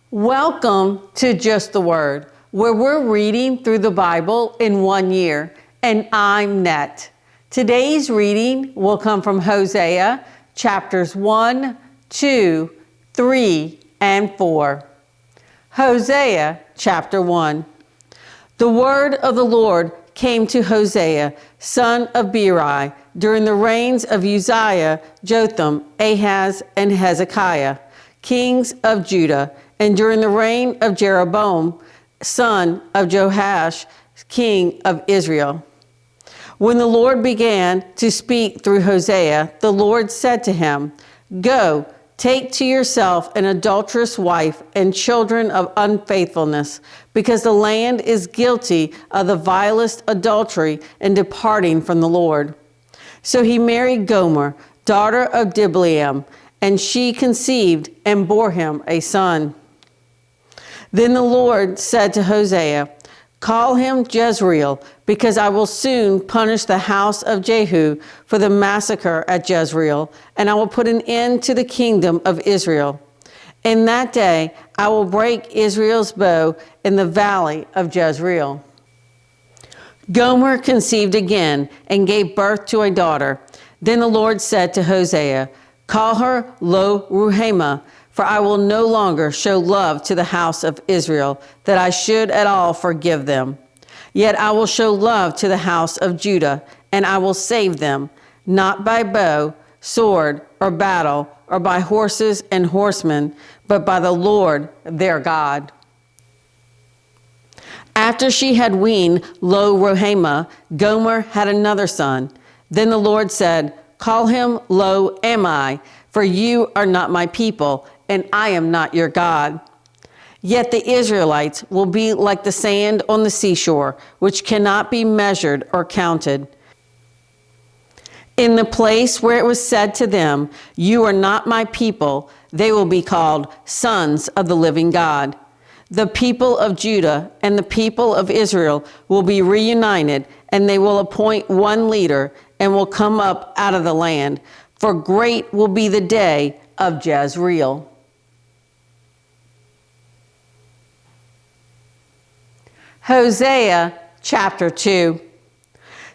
Welcome to Just the Word, where we're reading through the Bible in 1 year, and I'm Net. Today's reading will come from Hosea chapters 1, 2, 3, and 4. Hosea chapter 1. The word of the Lord came to Hosea, son of Beeri, during the reigns of Uzziah, Jotham, Ahaz, and Hezekiah, kings of Judah, and during the reign of Jeroboam, son of Joash, king of Israel. When the Lord began to speak through Hosea, the Lord said to him, "Go, take to yourself an adulterous wife and children of unfaithfulness, because the land is guilty of the vilest adultery in departing from the Lord." So he married Gomer, daughter of Diblaim, and she conceived and bore him a son. Then the Lord said to Hosea, "Call him Jezreel, because I will soon punish the house of Jehu for the massacre at Jezreel, and I will put an end to the kingdom of Israel. In that day I will break Israel's bow in the valley of Jezreel." Gomer conceived again and gave birth to a daughter. Then the Lord said to Hosea, "Call her Lo-Ruhamah, for I will no longer show love to the house of Israel, that I should at all forgive them. Yet I will show love to the house of Judah, and I will save them, not by bow, sword, or battle, or by horses and horsemen, but by the Lord their God." After she had weaned Lo-Ruhamah, Gomer had another son. Then the Lord said, "Call him Lo-Ammi, for you are not my people, and I am not your God. Yet the Israelites will be like the sand on the seashore, which cannot be measured or counted. In the place where it was said to them, 'You are not my people,' they will be called sons of the living God. The people of Judah and the people of Israel will be reunited, and they will appoint one leader and will come up out of the land, for great will be the day of Jezreel." Hosea chapter 2.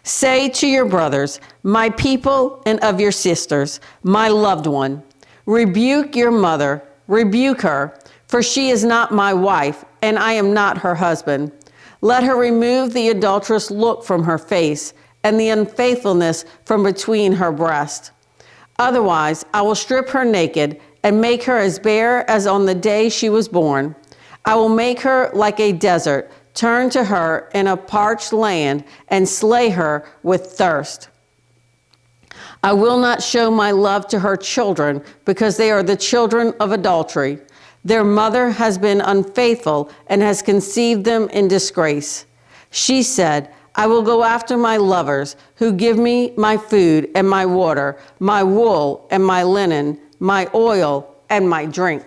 Say to your brothers, "My people," and of your sisters, "My loved one." Rebuke your mother, rebuke her, for she is not my wife, and I am not her husband. Let her remove the adulterous look from her face, and the unfaithfulness from between her breasts. Otherwise, I will strip her naked, and make her as bare as on the day she was born. I will make her like a desert, turn to her in a parched land, and slay her with thirst. I will not show my love to her children, because they are the children of adultery. Their mother has been unfaithful and has conceived them in disgrace. She said, "I will go after my lovers, who give me my food and my water, my wool and my linen, my oil and my drink."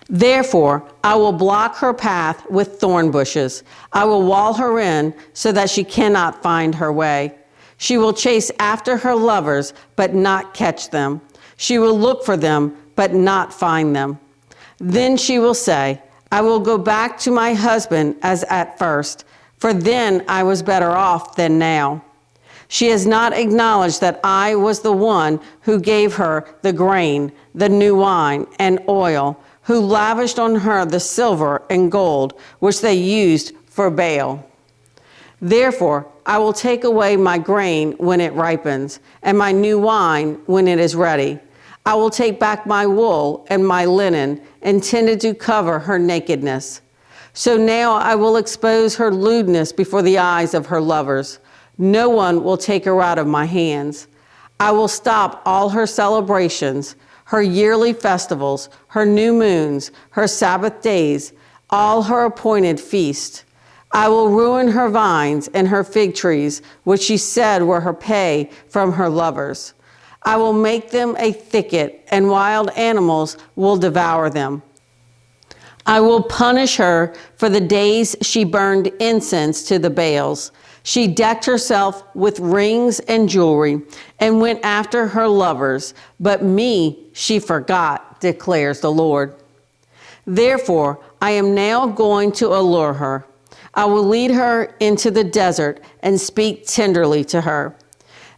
Therefore, I will block her path with thorn bushes. I will wall her in so that she cannot find her way. She will chase after her lovers, but not catch them. She will look for them, but not find them. Then she will say, "I will go back to my husband as at first, for then I was better off than now." She has not acknowledged that I was the one who gave her the grain, the new wine, and oil, who lavished on her the silver and gold, which they used for Baal. Therefore, I will take away my grain when it ripens, and my new wine when it is ready. I will take back my wool and my linen, intended to cover her nakedness. So now I will expose her lewdness before the eyes of her lovers. No one will take her out of my hands. I will stop all her celebrations, her yearly festivals, her new moons, her Sabbath days, all her appointed feasts. I will ruin her vines and her fig trees, which she said were her pay from her lovers. I will make them a thicket, and wild animals will devour them. I will punish her for the days she burned incense to the Baals. She decked herself with rings and jewelry and went after her lovers, but me she forgot, declares the Lord. Therefore, I am now going to allure her. I will lead her into the desert and speak tenderly to her.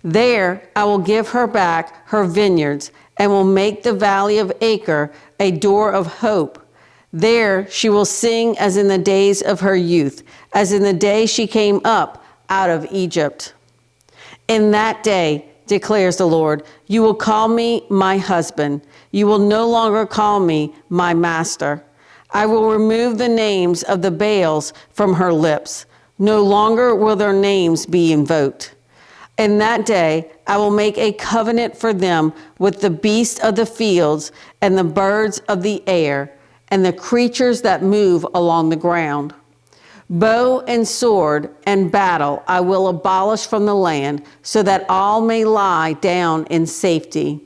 There I will give her back her vineyards and will make the valley of Acre a door of hope. There she will sing as in the days of her youth, as in the day she came up out of Egypt. In that day, declares the Lord, you will call me my husband. You will no longer call me my master. I will remove the names of the Baals from her lips. No longer will their names be invoked. In that day, I will make a covenant for them with the beasts of the fields and the birds of the air and the creatures that move along the ground. Bow and sword and battle I will abolish from the land, so that all may lie down in safety.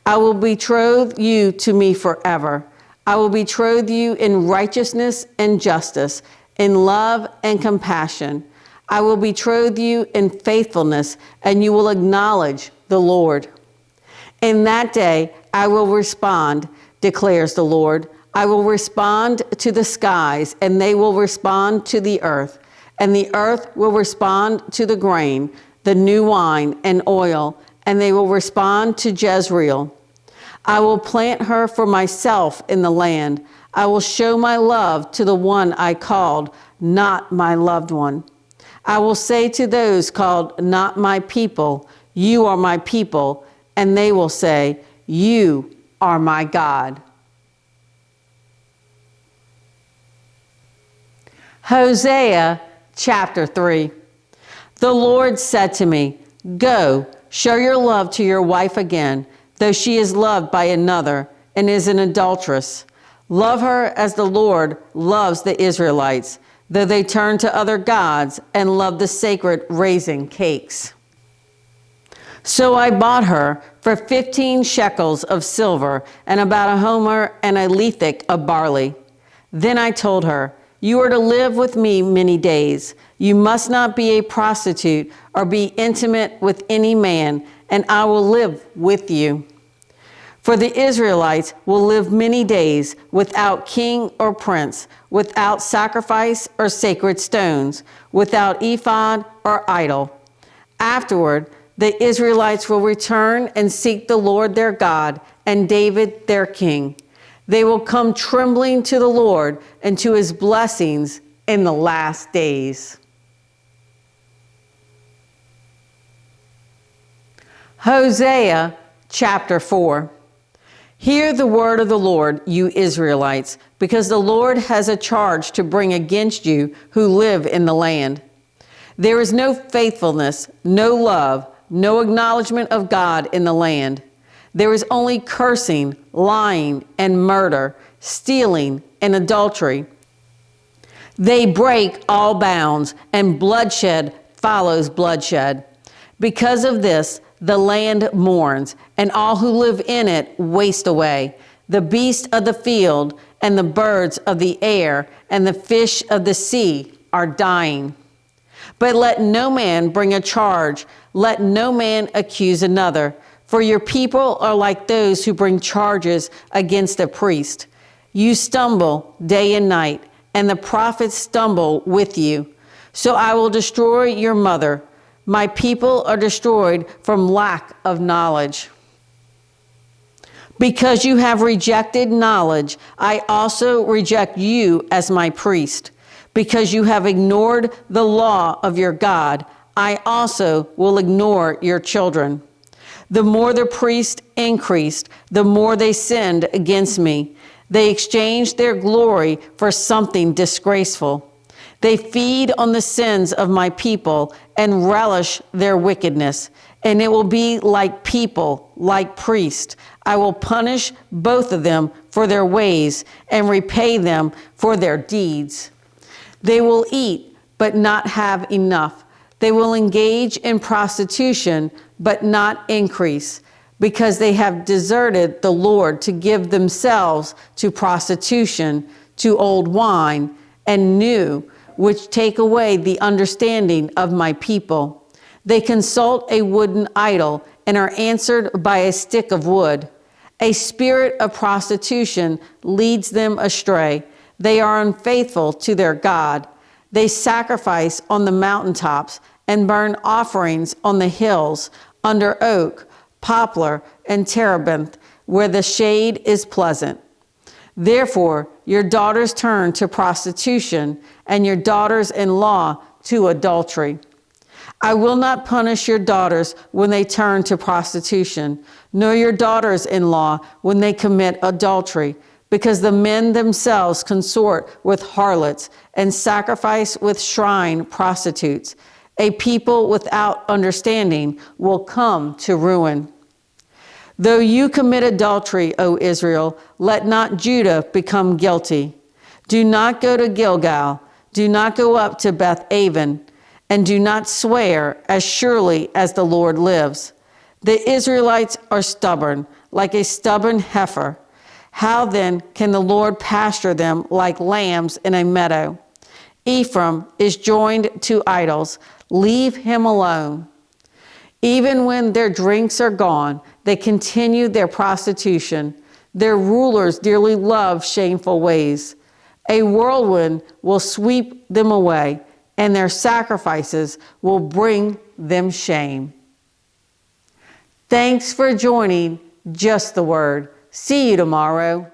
I will betroth you to me forever. I will betroth you in righteousness and justice, in love and compassion. I will betroth you in faithfulness, and you will acknowledge the Lord. In that day I will respond, declares the Lord. I will respond to the skies, and they will respond to the earth, and the earth will respond to the grain, the new wine and oil, and they will respond to Jezreel. I will plant her for myself in the land. I will show my love to the one I called not my loved one. I will say to those called not my people, you are my people, and they will say, you are my God. Hosea chapter 3. The Lord said to me, go, show your love to your wife again, though she is loved by another and is an adulteress. Love her as the Lord loves the Israelites, though they turn to other gods and love the sacred raisin cakes. So I bought her for 15 shekels of silver and about a homer and a lethek of barley. Then I told her, you are to live with me many days. You must not be a prostitute or be intimate with any man, and I will live with you. For the Israelites will live many days without king or prince, without sacrifice or sacred stones, without ephod or idol. Afterward, the Israelites will return and seek the Lord their God and David their king. They will come trembling to the Lord and to his blessings in the last days. Hosea chapter 4. Hear the word of the Lord, you Israelites, because the Lord has a charge to bring against you who live in the land. There is no faithfulness, no love, no acknowledgement of God in the land. There is only cursing, lying, and murder, stealing, and adultery. They break all bounds, and bloodshed follows bloodshed. Because of this, the land mourns, and all who live in it waste away. The beasts of the field, and the birds of the air, and the fish of the sea are dying. But let no man bring a charge, let no man accuse another. For your people are like those who bring charges against a priest. You stumble day and night, and the prophets stumble with you. So I will destroy your mother. My people are destroyed from lack of knowledge. Because you have rejected knowledge, I also reject you as my priest. Because you have ignored the law of your God, I also will ignore your children. The more the priests increased, the more they sinned against me. They exchanged their glory for something disgraceful. They feed on the sins of my people and relish their wickedness. And it will be like people, like priests. I will punish both of them for their ways and repay them for their deeds. They will eat, but not have enough. They will engage in prostitution, but not increase, because they have deserted the Lord to give themselves to prostitution, to old wine, and new, which take away the understanding of my people. They consult a wooden idol and are answered by a stick of wood. A spirit of prostitution leads them astray. They are unfaithful to their God. They sacrifice on the mountaintops and burn offerings on the hills under oak, poplar, and terebinth, where the shade is pleasant. Therefore, your daughters turn to prostitution, and your daughters-in-law to adultery. I will not punish your daughters when they turn to prostitution, nor your daughters-in-law when they commit adultery, because the men themselves consort with harlots and sacrifice with shrine prostitutes. A people without understanding will come to ruin. Though you commit adultery, O Israel, let not Judah become guilty. Do not go to Gilgal. Do not go up to Beth-aven, and do not swear as surely as the Lord lives. The Israelites are stubborn, like a stubborn heifer. How then can the Lord pasture them like lambs in a meadow? Ephraim is joined to idols. Leave him alone. Even when their drinks are gone, they continue their prostitution. Their rulers dearly love shameful ways. A whirlwind will sweep them away, and their sacrifices will bring them shame. Thanks for joining Just the Word. See you tomorrow.